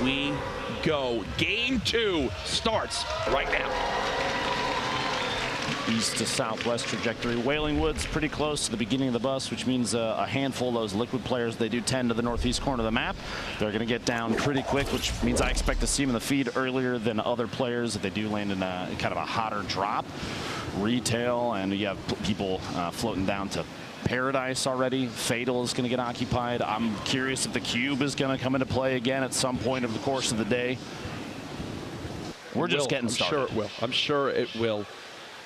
we go. Game 2 starts right now. East to southwest trajectory. Wailing Woods pretty close to the beginning of the bus, which means a handful of those liquid players, they do tend to the northeast corner of the map. They're going to get down pretty quick, which means I expect to see them in the feed earlier than other players if they do land in a kind of a hotter drop. Retail, and you have people floating down to Paradise already. Fatal is going to get occupied. I'm curious if the Cube is going to come into play again at some point over the course of the day. We're just getting started. I'm sure it will. I'm sure it will.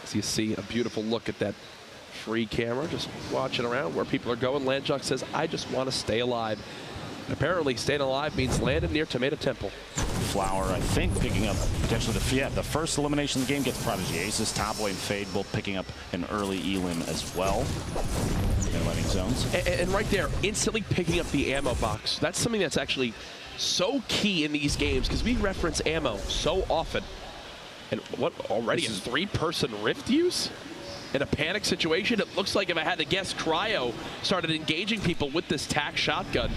So you see a beautiful look at that free camera, just watching around where people are going. Landjock says, I just want to stay alive. And apparently staying alive means landing near Tomato Temple. Flower, I think, picking up potentially the first elimination of the game gets Prodigy Aces. Top Boy and Fade both picking up an early elim as well. In landing zones. And right there, instantly picking up the ammo box. That's something that's actually so key in these games because we reference ammo so often. And what, already a 3-person rift use? In a panic situation, it looks like, if I had to guess, Cryo started engaging people with this TAC shotgun.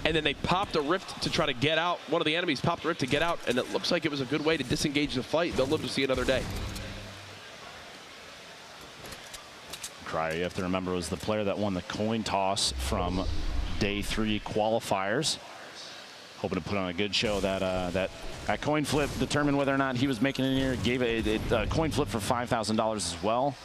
And then they popped a rift to try to get out. One of the enemies popped a rift to get out, and it looks like it was a good way to disengage the fight. They'll live to see another day. Cryo, you have to remember, was the player that won the coin toss from day 3 qualifiers. Hoping to put on a good show. That coin flip determined whether or not he was making it here. Gave a coin flip for $5,000 as well,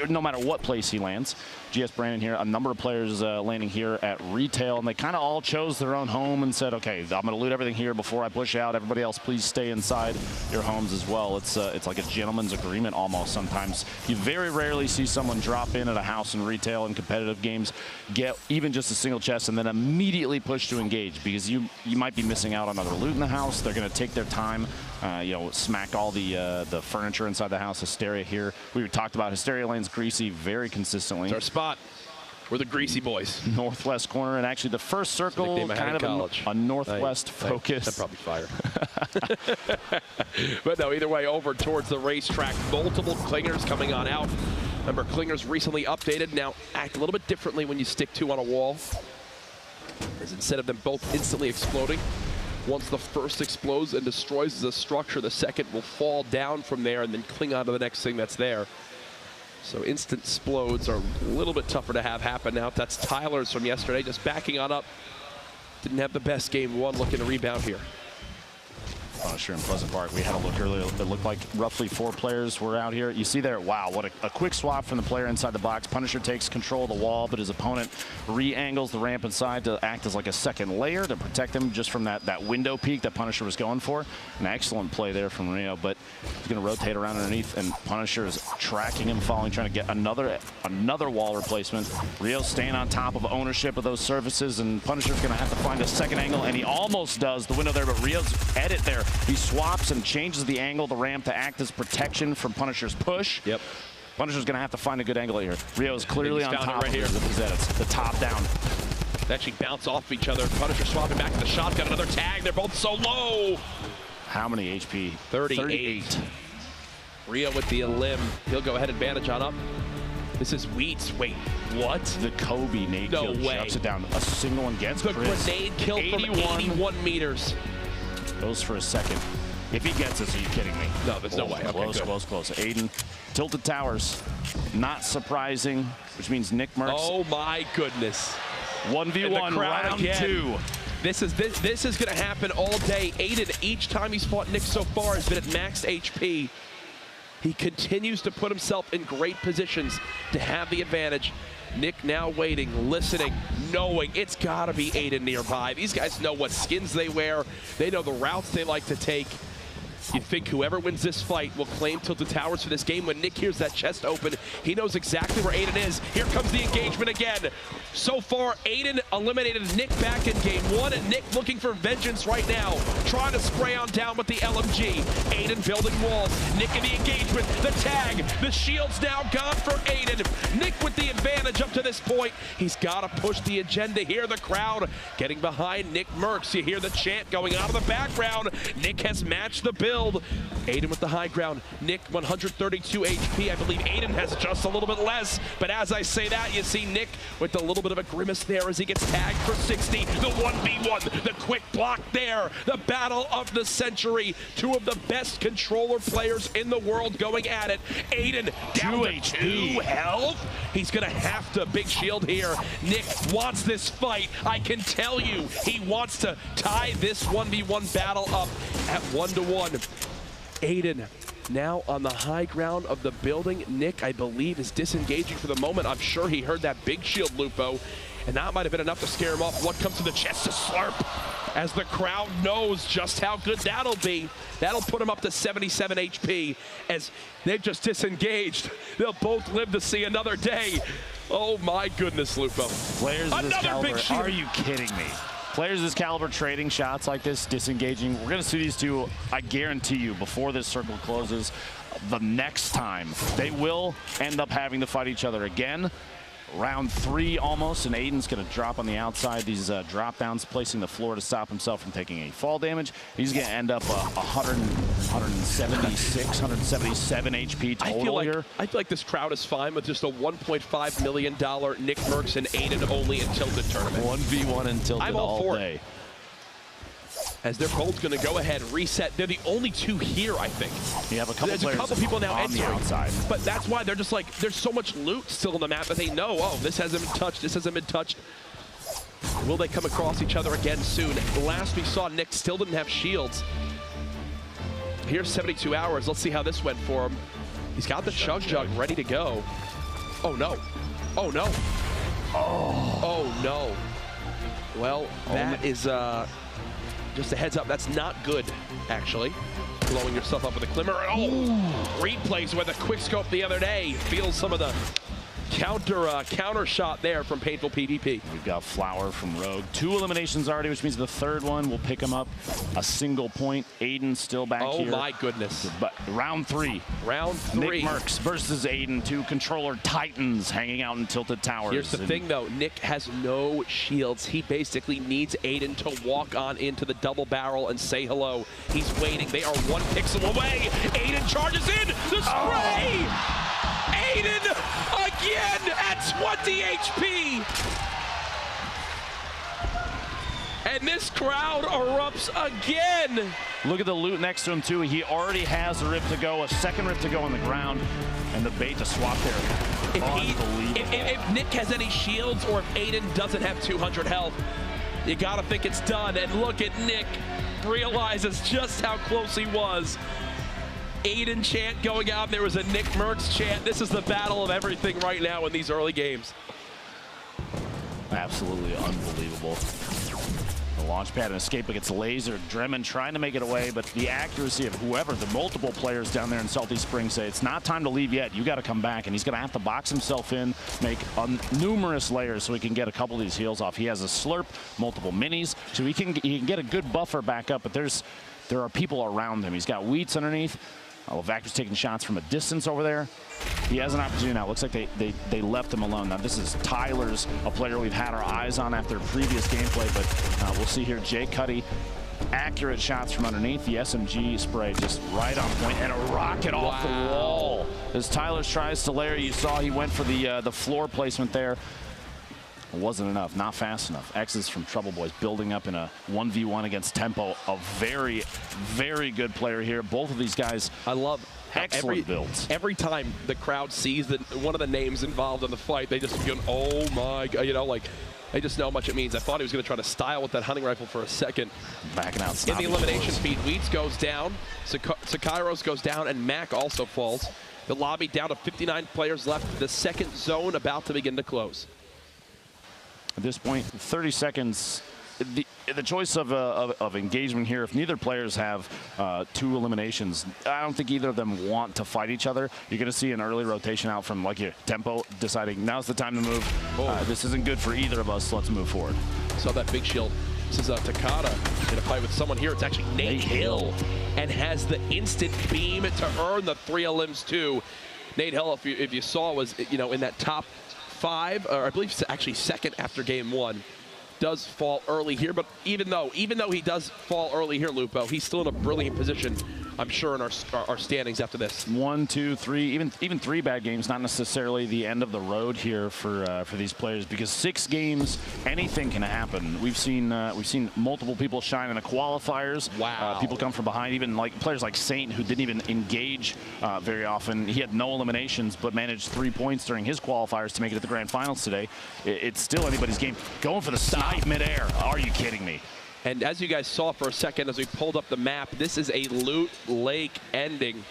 no matter what place he lands. GS Brandon here, a number of players landing here at retail, and they kind of all chose their own home and said, okay, I'm going to loot everything here before I push out. Everybody else, please stay inside your homes as well. It's like a gentleman's agreement almost sometimes. You very rarely see someone drop in at a house in retail and competitive games, get even just a single chest, and then immediately push to engage, because you might be missing out on other loot in the house. They're going to take their time, smack all the furniture inside the house. Hysteria here. We talked about Hysteria lanes greasy very consistently. It's our spot. We're the greasy boys. Northwest corner, and actually the first circle, kind of a northwest focus. That'd probably fire. But no, either way, over towards the racetrack. Multiple clingers coming on out. Remember, clingers recently updated. Now act a little bit differently when you stick 2 on a wall. As instead of them both instantly exploding, once the first explodes and destroys the structure, the second will fall down from there and then cling onto the next thing that's there. So instant explodes are a little bit tougher to have happen now. That's Tyler's from yesterday, just backing on up. Didn't have the best game 1, looking to rebound here. Punisher in Pleasant Park. We had a look earlier. It looked like roughly 4 players were out here. You see there, wow, what a quick swap from the player inside the box. Punisher takes control of the wall, but his opponent re-angles the ramp inside to act as like a second layer to protect him just from that window peek that Punisher was going for. An excellent play there from Rio, but he's going to rotate around underneath, and Punisher is tracking him, following, trying to get another wall replacement. Rio staying on top of ownership of those surfaces, and Punisher's going to have to find a second angle, and he almost does the window there, but Rio's edit there. He swaps and changes the angle of the ramp to act as protection from Punisher's push. Yep. Punisher's going to have to find a good angle here. Rio's clearly on top right here. of his edits. The top down. They actually bounce off each other. Punisher swapping back to the shotgun. Another tag. They're both so low. How many HP? 38. Rio with the elim. He'll go ahead and bandage on up. This is Wheats. Wait, what? The Kobe nade kill shuts it down. A single one gets the Chris. Grenade kill from 81 meters. Goes for a second. If he gets this, are you kidding me? No, there's no way. Close, okay, close. Aydan, tilted towers. Not surprising, which means NICKMERCS. Oh my goodness. 1v1 round again. 2. This is going to happen all day. Aydan, each time he's fought Nick so far, has been at max HP. He continues to put himself in great positions to have the advantage. Nick now waiting, listening, knowing it's got to be Aydan nearby. These guys know what skins they wear. They know the routes they like to take. You'd think whoever wins this fight will claim Tilted Towers for this game. When Nick hears that chest open, he knows exactly where Aydan is. Here comes the engagement again. So far, Aydan eliminated Nick back in game 1, and Nick looking for vengeance right now, trying to spray on down with the LMG. Aydan building walls. Nick in the engagement. The tag. The shield's now gone for Aydan. Nick with the advantage up to this point. He's got to push the agenda here. The crowd getting behind NICKMERCS. You hear the chant going out of the background. Nick has matched the build. Aydan with the high ground. Nick 132 HP. I believe Aydan has just a little bit less. But as I say that, you see Nick with a little bit of a grimace there as he gets tagged for 60. The 1v1, the quick block there. The battle of the century. Two of the best controller players in the world going at it. Aydan down to 2 health. He's going to have to big shield here. Nick wants this fight. I can tell you, he wants to tie this 1v1 battle up at 1-1. Aydan now on the high ground of the building. Nick, I believe, is disengaging for the moment. I'm sure he heard that big shield, Lupo, and that might have been enough to scare him off. What comes to the chest to slurp as the crowd knows just how good that'll be. That'll put him up to 77 HP as they've just disengaged. They'll both live to see another day. Oh my goodness, Lupo. Players of this caliber, are you kidding me? Players of this caliber trading shots like this, disengaging. We're going to see these two, I guarantee you, before this circle closes, the next time. They will end up having to fight each other again. Round 3 almost, and Aydan's going to drop on the outside. These drop downs, placing the floor to stop himself from taking any fall damage. He's going to end up 176, 177 HP total here. I feel like this crowd is fine with just a $1.5 million NICKMERCS and Aydan only in Tilted tournament. 1v1 in Tilted all day. As their cold's going to go ahead, reset. They're the only two here, I think. You have a couple There's players a couple people now on the outside. But that's why they're just like, there's so much loot still on the map that they know, oh, this hasn't been touched, this hasn't been touched. Will they come across each other again soon? Last we saw, Nick still didn't have shields. Here's 72 hours. Let's see how this went for him. He's got the Chug Jug ready to go. Oh, no. Oh, no. Oh, no. Well, that is... just a heads up, that's not good, actually. Blowing yourself up with a Glimmer. Oh, replays with a quick scope the other day. Feels some of the counter shot there from Painful PvP. We've got Flower from Rogue. 2 eliminations already, which means the third one will pick him up a single point. Aydan still back here. Oh my goodness. But round 3. Round 3. NICKMERCS versus Aydan, 2 controller titans hanging out in Tilted Towers. Here's the thing though, Nick has no shields. He basically needs Aydan to walk on into the double barrel and say hello. He's waiting. They are 1 pixel away. Aydan charges in. The spray! Aydan again at 20 HP. And this crowd erupts again. Look at the loot next to him too. He already has a rip to go, a second rip to go on the ground, and the bait to swap there. If Nick has any shields or if Aydan doesn't have 200 health, you gotta think it's done. And look at Nick, realizes just how close he was. Aydan chant going out. There was a NICKMERCS chant. This is the battle of everything right now in these early games. Absolutely unbelievable. The launch pad and escape against Laser. Dremen trying to make it away, but the accuracy of whoever, the multiple players down there in Salty Springs say it's not time to leave yet. You got to come back, and he's going to have to box himself in, make numerous layers so he can get a couple of these heals off. He has a slurp, multiple minis, so he can get a good buffer back up, but there are people around him. He's got Wheats underneath. Vactor's taking shots from a distance over there. He has an opportunity now. Looks like they left him alone. Now, this is Tyler's, a player we've had our eyes on after previous gameplay, but we'll see here. Jay Cuddy, accurate shots from underneath. The SMG spray just right on point, and a rocket off the wall. As Tyler tries to layer, you saw he went for the floor placement there. It wasn't enough, not fast enough. X's from Trouble Boys building up in a 1v1 against Tempo. A very, very good player here. Both of these guys, I love excellent builds. Every time the crowd sees one of the names involved in the fight, they just go, oh my God, you know, like, they just know how much it means. I thought he was going to try to style with that hunting rifle for a second. Backing out. In the elimination feed, Wheats goes down, Sakairos goes down, and Mac also falls. The lobby down to 59 players left. The second zone about to begin to close. At this point, 30 seconds. The choice of engagement here, if neither players have 2 eliminations, I don't think either of them want to fight each other. You're going to see an early rotation out from like your Tempo deciding now's the time to move. This isn't good for either of us. Let's move forward. Saw that big shield. This is Takada in a fight with someone here. It's actually Nate Hill, and has the instant beam to earn the 3 elims too. Nate Hill, if you saw, was in that top 5, or I believe actually second after game 1. Does fall early here, but even though he does fall early here, Lupo, he's still in a brilliant position I'm sure, in our standings after this. 1, 2, 3, even 3 bad games, not necessarily the end of the road here for these players, because 6 games, anything can happen. We've seen multiple people shine in the qualifiers. Wow. People come from behind, even like players like Saint, who didn't even engage very often. He had no eliminations, but managed 3 points during his qualifiers to make it to the grand finals today. It's still anybody's game. Going for the snipe midair. Are you kidding me? And as you guys saw for a second as we pulled up the map, this is a Loot Lake ending.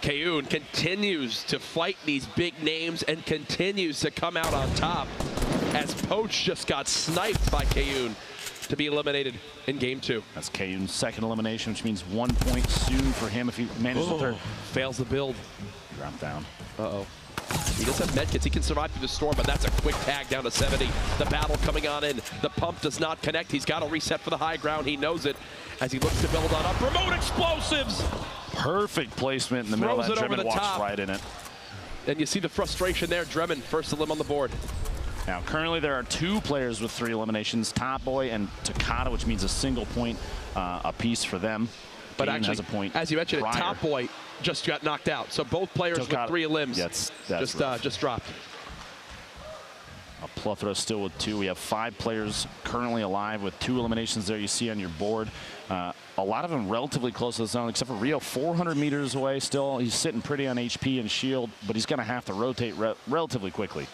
Kayun continues to fight these big names and continues to come out on top, as Poach just got sniped by Kayun to be eliminated in game 2. That's Kayun's second elimination, which means 1 point soon for him if he manages the third. Fails the build. Drop down. Uh-oh. He does have medkits. He can survive through the storm, but that's a quick tag down to 70. The battle coming on in. The pump does not connect. He's got to reset for the high ground. He knows it as he looks to build on up. Remote explosives! Perfect placement in the middle. That Dremin walks right in it. And you see the frustration there. Dremin, first elim on the board. Now, currently there are 2 players with 3 eliminations, Top Boy and Takata, which means a single point apiece for them. But Kayun actually, has a point as you mentioned, prior. Top Boy just got knocked out. So both players with 3 elims just dropped. A plethora still with 2. We have 5 players currently alive with 2 eliminations there you see on your board. A lot of them relatively close to the zone, except for Rio, 400 meters away still. He's sitting pretty on HP and shield, but he's going to have to rotate relatively quickly.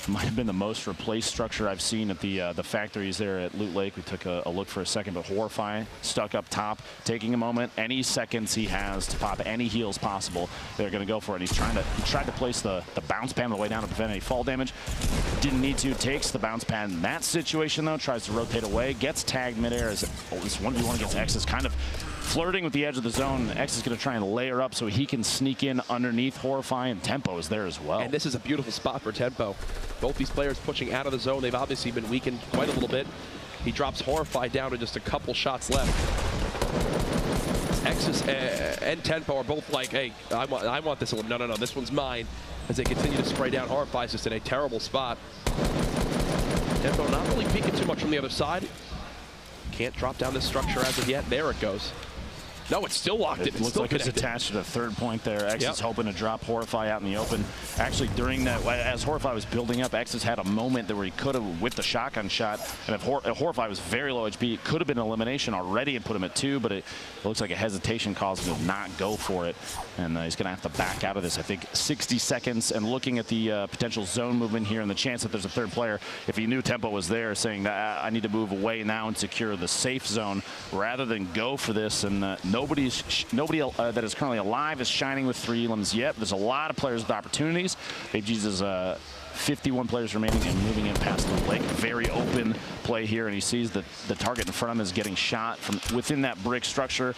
Might have been the most replaced structure I've seen at the factories there at Loot Lake. We took a look for a second, but Horrify stuck up top, taking a moment. Any seconds he has to pop any heals possible, they're going to go for it. He tried to place the bounce pad on the way down to prevent any fall damage. Didn't need to. Takes the bounce pad in that situation though. Tries to rotate away. Gets tagged midair as this 1v1 against X is kind of flirting with the edge of the zone. X is going to try and layer up so he can sneak in underneath Horrify, and Tempo is there as well. And this is a beautiful spot for Tempo. Both these players pushing out of the zone. They've obviously been weakened quite a little bit. He drops Horrify down to just a couple shots left. X and Tempo are both like, hey, I want this one. No, this one's mine. As they continue to spray down, Horrify is just in a terrible spot. Tempo not really peeking too much from the other side. Can't drop down this structure as of yet. There it goes. No, it's still locked in. It looks like it's attached to the 3rd point there. X is hoping to drop Horrify out in the open. Actually, during that, as Horrify was building up, X has had a moment there where he could have whipped a shotgun shot. And if Horrify was very low HP, it could have been an elimination already and put him at 2, but it looks like a hesitation caused him to not go for it. And he's going to have to back out of this, I think, 60 seconds. And looking at the potential zone movement here and the chance that there's a 3rd player, if he knew Tempo was there, saying that I need to move away now and secure the safe zone rather than go for this. And nobody that is currently alive is shining with 3 elims yet. There's a lot of players with opportunities. Babe's is 51 players remaining and moving in past the lake. Very open play here, and he sees that the target in front of him is getting shot from within that brick structure.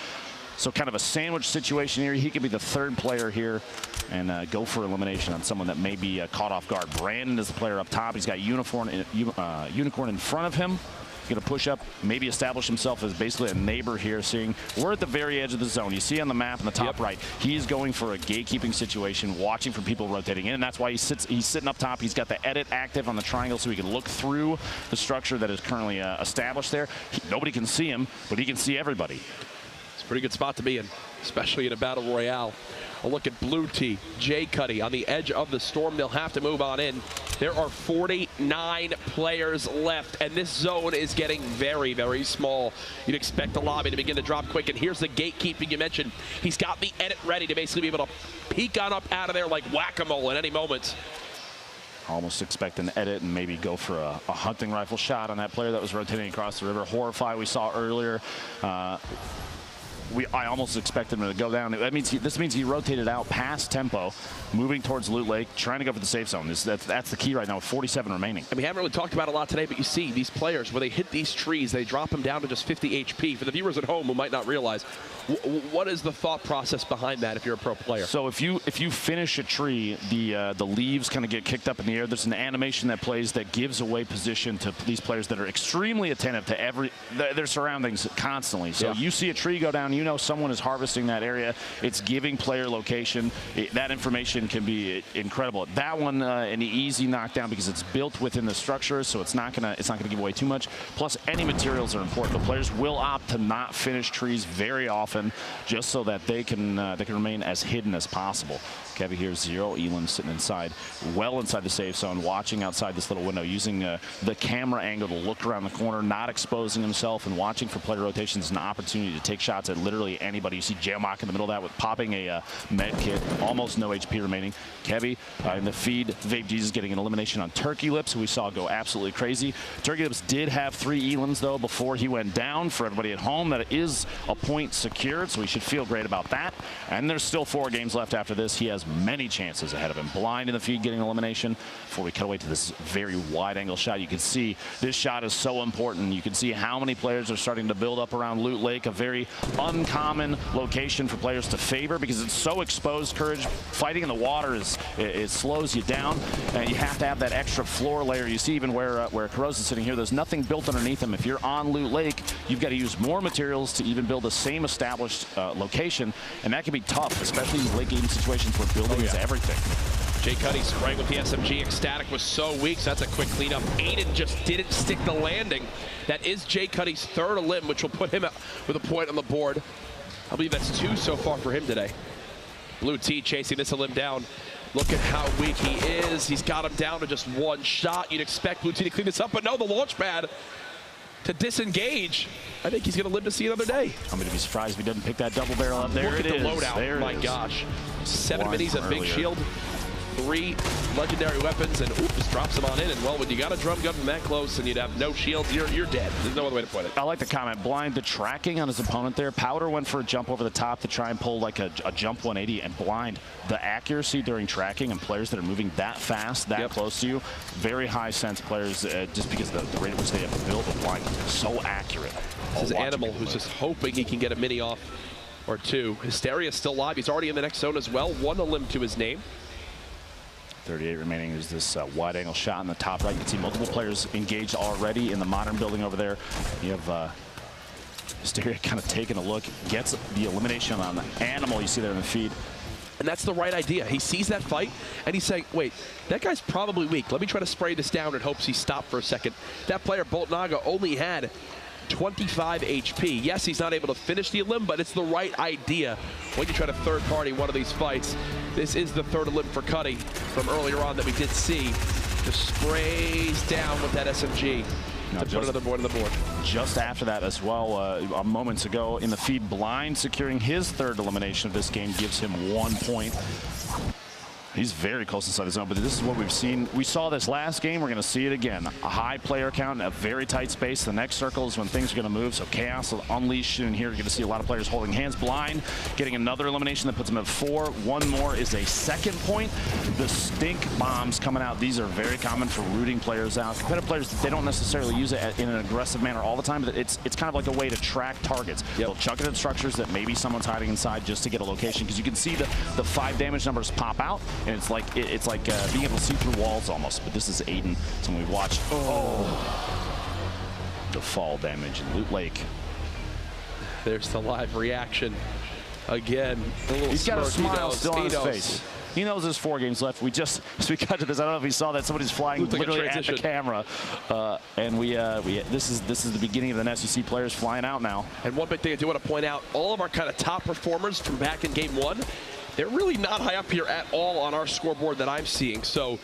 So kind of a sandwich situation here. He could be the 3rd player here and go for elimination on someone that may be caught off guard. Brandon is the player up top. He's got Unicorn in front of him. Going to push up, maybe establish himself as basically a neighbor here, seeing we're at the very edge of the zone. You see on the map in the top right, he's going for a gatekeeping situation, watching for people rotating in, and that's why he's sitting up top. He's got the edit active on the triangle so he can look through the structure that is currently established there. Nobody can see him, but he can see everybody. It's a pretty good spot to be in, especially in a battle royale. A look at Blue T, J Cuddy on the edge of the storm. They'll have to move on in. There are 49 players left, and this zone is getting very, very small. You'd expect the lobby to begin to drop quick, and here's the gatekeeping you mentioned. He's got the edit ready to basically be able to peek on up out of there like whack-a-mole at any moment. Almost expect an edit and maybe go for a hunting rifle shot on that player that was rotating across the river. Horrify we saw earlier. I almost expect him to go down. That means this means he rotated out past Tempo, moving towards Loot Lake, trying to go for the safe zone. That's the key right now with 47 remaining. And we haven't really talked about it a lot today, but you see these players, where they hit these trees, they drop them down to just 50 HP. For the viewers at home who might not realize, what is the thought process behind that if you're a pro player? So if you finish a tree, the leaves kind of get kicked up in the air. There's an animation that plays that gives away position to these players that are extremely attentive to their surroundings constantly. So you see a tree go down, you know someone is harvesting that area, it's giving player location. That information can be incredible. That one, an easy knockdown because it's built within the structure, so it's not gonna give away too much. Plus, any materials are important. The players will opt to not finish trees very often, just so that they can remain as hidden as possible. Kevy here, 0 Elam sitting inside, well inside the safe zone, watching outside this little window, using the camera angle to look around the corner, not exposing himself, and watching for player rotations, an opportunity to take shots at literally anybody. You see Jamok in the middle of that with popping a med kit, almost no HP remaining. Kevy in the feed, Vape Jesus getting an elimination on Turkey Lips, who we saw go absolutely crazy. Turkey Lips did have 3 Elams though before he went down. For everybody at home, that is a point secured, so we should feel great about that. And there's still 4 games left after this. He has many chances ahead of him. Blind in the feed getting elimination. Before we cut away to this very wide angle shot, you can see this shot is so important. You can see how many players are starting to build up around Loot Lake, a very uncommon location for players to favor because it's so exposed. Courage, fighting in the water it slows you down, and you have to have that extra floor layer. You see even where Kuroz is sitting here, there's nothing built underneath him. If you're on Loot Lake, you've got to use more materials to even build the same established location, and that can be tough, especially in late game situations where building is everything. Jay Cuddy sprang with the SMG. Ecstatic was so weak, so that's a quick cleanup. Aydan just didn't stick the landing. That is Jay Cuddy's 3rd elim, which will put him with a point on the board. I believe that's 2 so far for him today. Blue T chasing this elim down. Look at how weak he is. He's got him down to just 1 shot. You'd expect Blue T to clean this up, but no, the launch pad to disengage. I think he's going to live to see another day. I'm going to be surprised if he doesn't pick that double barrel up. There it is. Look at the loadout. My gosh. 7 minis, a big shield, 3 legendary weapons, and just drops them on in. And well, when you got a drum gun from that close and you'd have no shields, you're dead. There's no other way to put it. I like the comment. Blind, the tracking on his opponent there. Powder went for a jump over the top to try and pull like a jump 180, and Blind, the accuracy during tracking and players that are moving that fast, that close to you, very high sense players, just because of the rate at which they have to build. But Blind, so accurate. This is Animal, who's just hoping he can get a mini off or 2. Hysteria's still live. He's already in the next zone as well. 1 elim to his name. 38 remaining. There's this wide angle shot in the top right. You can see multiple players engaged already in the modern building over there. You have Hysteria kind of taking a look, gets the elimination on the Animal you see there in the feed. And that's the right idea. He sees that fight, and he's saying, wait, that guy's probably weak. Let me try to spray this down in hopes he stopped for a second. That player, Bolt Naga, only had 25 HP. Yes, he's not able to finish the elim, but it's the right idea when you try to third party one of these fights. This is the 3rd elim for Cuddy from earlier on that we did see. Just sprays down with that SMG to put another point on the board. Just after that as well, moments ago in the feed, Blind securing his 3rd elimination of this game gives him 1 point. He's very close inside the zone, but this is what we've seen. We saw this last game. We're going to see it again. A high player count, a very tight space. The next circle is when things are going to move, so Chaos will unleash in here. You're going to see a lot of players holding hands. Blind getting another elimination that puts him at 4. 1 more is a 2nd point. The stink bombs coming out. These are very common for rooting players out. Competitive players, they don't necessarily use it in an aggressive manner all the time, but it's kind of like a way to track targets. They'll chuck it at structures that maybe someone's hiding inside just to get a location, because you can see the 5 damage numbers pop out. And it's like being able to see through walls almost. But this is Aydan, someone we've watched. The fall damage in Loot Lake. There's the live reaction again. He's got a smile still on his face. He knows there's 4 games left. As we cut to this, I don't know if he saw that somebody's flying literally at the camera, and this is the beginning of the nest. You see players flying out now. And one big thing I do want to point out: all of our kind of top performers from back in Game 1, they're really not high up here at all on our scoreboard that I'm seeing. So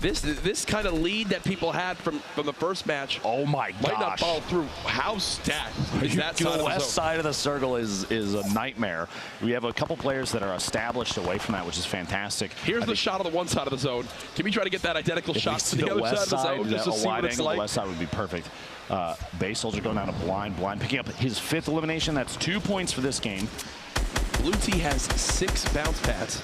this kind of lead that people had from the first match, oh my gosh, might not follow through. How stacked is that side of the west side of the circle is a nightmare. We have a couple players that are established away from that, which is fantastic. Here's the shot of the one side of the zone. Can we try to get that identical shot to the other side of the zone? Just to see what it's like. The west side would be perfect. Base Soldier going down to Blind. Blind picking up his 5th elimination. That's 2 points for this game. Blue T has 6 bounce pads.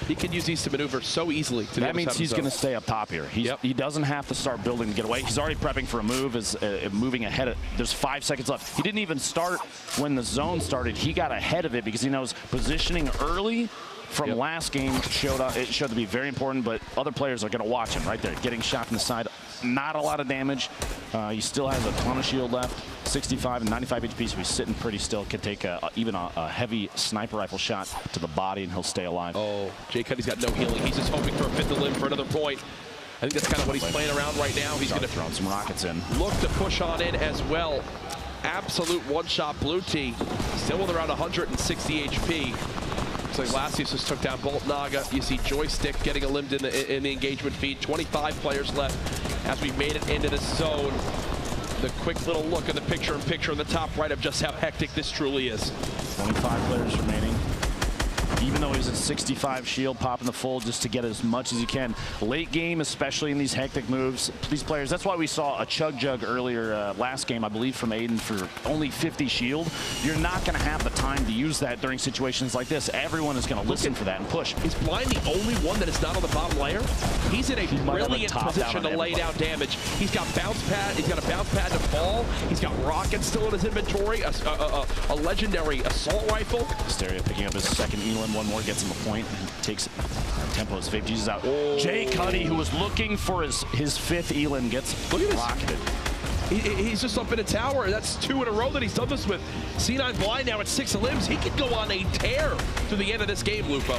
He can use these to maneuver so easily. That means he's going to stay up top here. He doesn't have to start building to get away. He's already prepping for a move, moving ahead. There's 5 seconds left. He didn't even start when the zone started. He got ahead of it because he knows positioning early from last game showed to be very important, but other players are going to watch him right there. Getting shot from the side. Not a lot of damage. He still has a ton of shield left. 65 and 95 HP, so he's sitting pretty still. Could take even a heavy sniper rifle shot to the body, and he'll stay alive. Oh, Jay Cuddy's got no healing. He's just hoping for a fifth limb for another point. I think that's kind of what he's playing around right now. He's going to throw some rockets in. Look to push on in as well. Absolute one-shot blue tee. Still with around 160 HP. Looks like Lasius just took down Bolt Naga. You see Joystick getting eliminated in the engagement feed. 25 players left as we made it into the zone. The quick little look at the picture-in-picture in the top right of just how hectic this truly is. 25 players remaining. Even though he's at 65 shield, popping the full just to get as much as he can. Late game, especially in these hectic moves, these players, that's why we saw a Chug Jug earlier last game, I believe, from Aydan for only 50 shield. You're not going to have the time to use that during situations like this. Everyone is going to listen for that and push. Is Blind the only one that is not on the bottom layer? He's in a brilliant position to lay down damage. He's got bounce pad. He's got a bounce pad to fall. He's got rockets still in his inventory. A legendary assault rifle. Hysteria picking up his second Elam. One more gets him a point and takes Tempo's vape Jesus out. Oh. Jay Cuddy, who was looking for his fifth Elam, gets rocketed. He's just up in a tower. That's 2 in a row that he's done this with. C9 Blind now at 6 limbs. He could go on a tear to the end of this game, Lupo.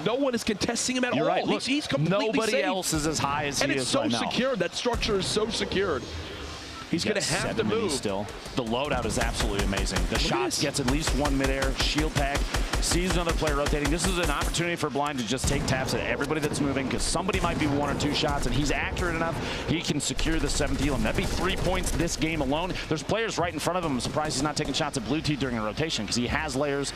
No one is contesting him at all. You're right. Look, he's completely nobody safe. else is as high as he is right now. And it's so secured. That structure is so secured. He's going to have to move. Still. The loadout is absolutely amazing. The shots gets at least one midair. Shield tag. Sees another player rotating. This is an opportunity for Blind to just take taps at everybody that's moving, because somebody might be 1 or 2 shots, and he's accurate enough. He can secure the 7th Elam. That'd be 3 points this game alone. There's players right in front of him. I'm surprised he's not taking shots at blue tee during a rotation, because he has layers.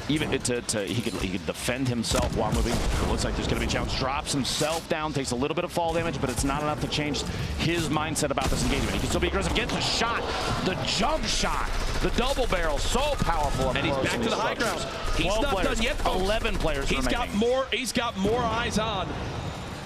Even he could defend himself while moving. It looks like there's going to be a challenge. Drops himself down, takes a little bit of fall damage, but it's not enough to change his mindset about this engagement. He can still be aggressive. Gets a shot. The jump shot. The double barrel. So powerful. And he's back to the high ground. He's not done yet, folks. 11 players remaining. He's got more eyes on.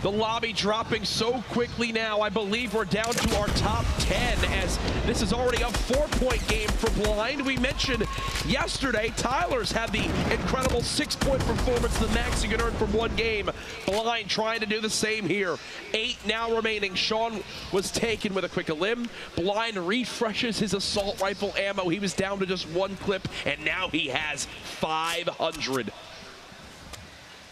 The lobby dropping so quickly now. I believe we're down to our top 10, as this is already a 4-point game for Blind. We mentioned yesterday Tyler's had the incredible 6-point performance, the max you can earn from 1 game. Blind trying to do the same here. 8 now remaining. Sean was taken with a quick limb. Blind refreshes his assault rifle ammo. He was down to just 1 clip, and now he has 500.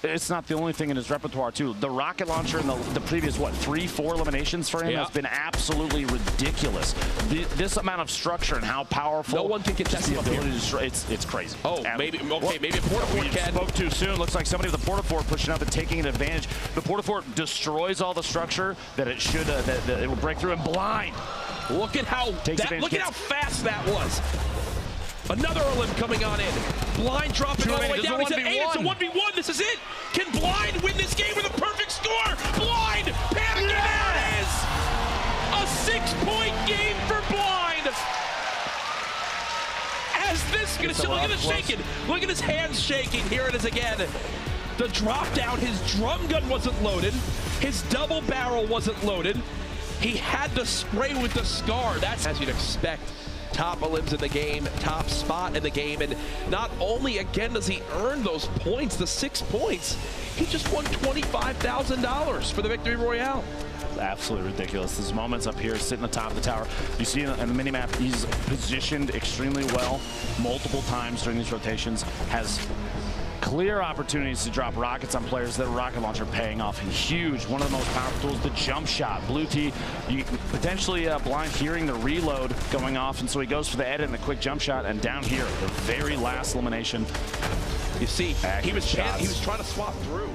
It's not the only thing in his repertoire, too. The rocket launcher in the previous, what, 3-4 eliminations for him has been absolutely ridiculous. This amount of structure and how powerful. No one can contest him up here. It's crazy. Oh, maybe a Portafort can. Spoke too soon. Looks like somebody with the Portafort pushing up and taking an advantage. The Portafort destroys all the structure that it should, that it will break through. And Blind. Look at how fast that was. Another limb coming on in. Blind dropping all the way down. He's at 8. It's a 1v1. This is it. Can Blind win this game with a perfect score? Blind panicking. There it is. A 6-point game for Blind. As this, look at this shaking. Look at his hands shaking. Here it is again. The drop down. His drum gun wasn't loaded. His double barrel wasn't loaded. He had the spray with the Scar. That's as you'd expect. Top limbs in the game, top spot in the game, and not only again does he earn those points, the 6 points, he just won $25,000 for the Victory Royale. Absolutely ridiculous. There's moments up here sitting at the top of the tower. You see in the minimap, he's positioned extremely well multiple times during these rotations, has clear opportunities to drop rockets on players. That rocket launcher paying off huge. One of the most powerful tools, the jump shot. Blue tee, you potentially Blind hearing the reload going off, and so he goes for the edit and the quick jump shot. And down here, the very last elimination. You see, he was trying to swap through.